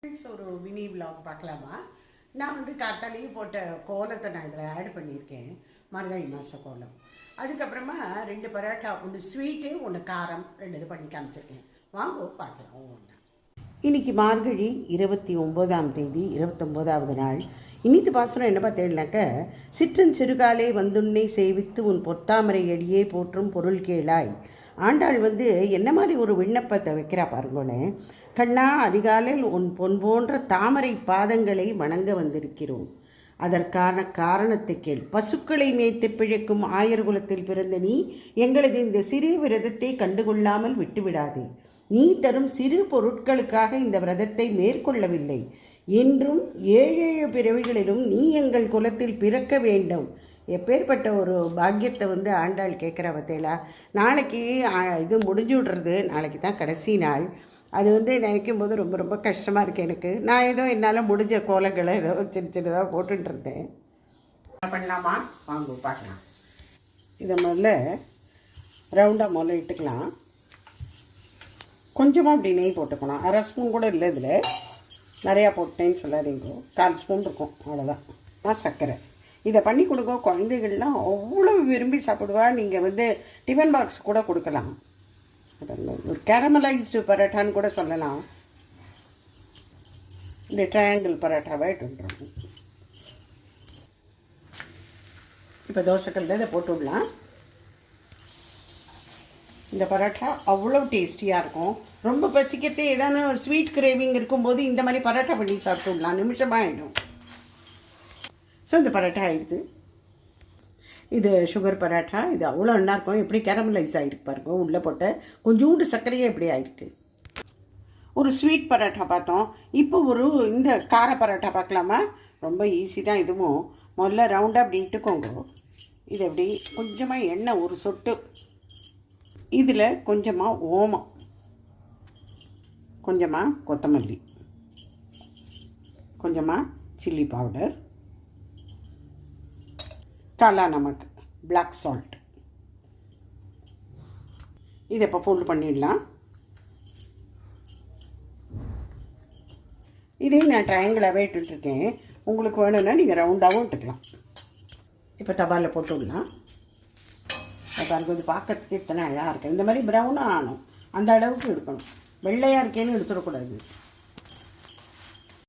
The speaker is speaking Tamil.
ஒரு மினி விலாக் பார்க்கலாமா? நான் வந்து காத்தாலேயே போட்ட கோலத்தை நான் இதில் ஆட் பண்ணியிருக்கேன். மார்கழி மாத கோலம். அதுக்கப்புறமா 2 பரோட்டா, ஒன்று ஸ்வீட்டு ஒன்று காரம், 2 இது பண்ணி காமிச்சிருக்கேன். வாங்க பார்க்கலாம் ஒவ்வொன்றா. இன்றைக்கி மார்கழி 29ஆம் தேதி, 29வது நாள். இனித்து பாசனம் என்ன பார்த்தேன்னாக்க, சிற்றன் சிறுகாலே வந்துன்னை சேவித்து உன் பொத்தாமரை எடியே போற்றும் பொருள் கேளாய். ஆண்டாள் வந்து என்ன மாதிரி ஒரு விண்ணப்பத்தை வைக்கிறா பாருங்களேன். கண்ணா, அதிகாலையில் உன் பொன் போன்ற தாமரை பாதங்களை வணங்க வந்திருக்கிறோம். அதற்கான காரணத்தை கேள். பசுக்களை மேய்த்து பிழைக்கும் ஆயர்குலத்தில் பிறந்த நீ எங்களது இந்த சிறு விரதத்தை கண்டுகொள்ளாமல் விட்டுவிடாதே. நீ தரும் சிறு பொருட்களுக்காக இந்த விரதத்தை மேற்கொள்ளவில்லை. என்றும் 7 பிறவிகளிலும் நீ எங்கள் குலத்தில் பிறக்க வேண்டும். எப்பேற்பட்ட ஒரு பாக்கியத்தை வந்து ஆண்டாள் கேட்குற பற்றியலா. நாளைக்கு இது முடிஞ்சு விடுறது, நாளைக்கு தான் கடைசி நாள். அது வந்து நினைக்கும் போது ரொம்ப ரொம்ப கஷ்டமாக இருக்குது எனக்கு. நான் ஏதோ என்னால் முடிஞ்ச கோலங்களை ஏதோ சின்னதாக போட்டுருந்தேன். பண்ணலாமா? வாங்க பார்க்கலாம். இதை முதல்ல ரவுண்டாக முதல்ல இட்டுக்கலாம். கொஞ்சமாக அப்படி நெய் போட்டுக்கணும். 1/2 ஸ்பூன் கூட இல்லை, இதில் நிறையா போட்டேன்னு சொல்லாதீங்க. 1/4 ஸ்பூன் இருக்கும், அவ்வளோதான். சர்க்கரை இதை பண்ணி கொடுங்க. குழந்தைகள்லாம் அவ்வளோ விரும்பி சாப்பிடுவா. நீங்கள் வந்து டிஃபன் பாக்ஸ் கூட கொடுக்கலாம். ஒரு கேரமலைஸ்டு பரோட்டான்னு கூட சொல்லலாம். இந்த ட்ரையாங்கிள் பரோட்டாவை எடுத்துடுறோம். இப்போ தோசைக்கல்ல இதை போட்டு விடலாம். இந்த பரோட்டா அவ்வளோ டேஸ்டியாக இருக்கும். ரொம்ப பசிக்கத்தே ஏதானு ஸ்வீட் கிரேவிங் இருக்கும்போது இந்த மாதிரி பரோட்டா பண்ணி சாப்பிட்டு விடலாம், நிமிஷமாக ஆகிடும். ஸோ இந்த பரோட்டா ஆகிடுது. இது சுகர் பரோட்டா. இது அவ்வளோ நல்லா இருக்கும். எப்படி கேரமலைஸ் ஆகிருக்கு பாருங்க. உள்ளே போட்ட கொஞ்சோண்டு சர்க்கரையே எப்படி ஆகிருக்கு. ஒரு ஸ்வீட் பரோட்டா பார்த்தோம். இப்போ ஒரு இந்த கார பரோட்டா பார்க்கலாமா? ரொம்ப ஈஸி தான் இதுவும். முதல்ல ரவுண்டாக அப்படி இட்டுக்கோங்க. இது எப்படி கொஞ்சமாக எண்ணெய், ஒரு சொட்டு. இதில் கொஞ்சமாக ஓமம், கொஞ்சமாக கொத்தமல்லி, கொஞ்சமாக சில்லி பவுடர், காலா நமக்கு, பிளாக் சால்ட். இதை இப்போ ஃபோல்டு பண்ணிடலாம். இதையும் நான் ட்ரையாங்கிளாகவே இட்டுருக்கேன். உங்களுக்கு வேணும்னா நீங்கள் ரவுண்டாகவும் இட்டுக்கலாம். இப்போ தவாவில் போட்டு விடலாம். பாருங்க, இது பார்க்கறதுக்கு இத்தனை அழகாக இருக்குது. இந்த மாதிரி ப்ரௌனாக ஆகணும், அந்த அளவுக்கு இருக்கணும். வெள்ளையாக இருக்கேன்னு எடுத்துடக்கூடாது.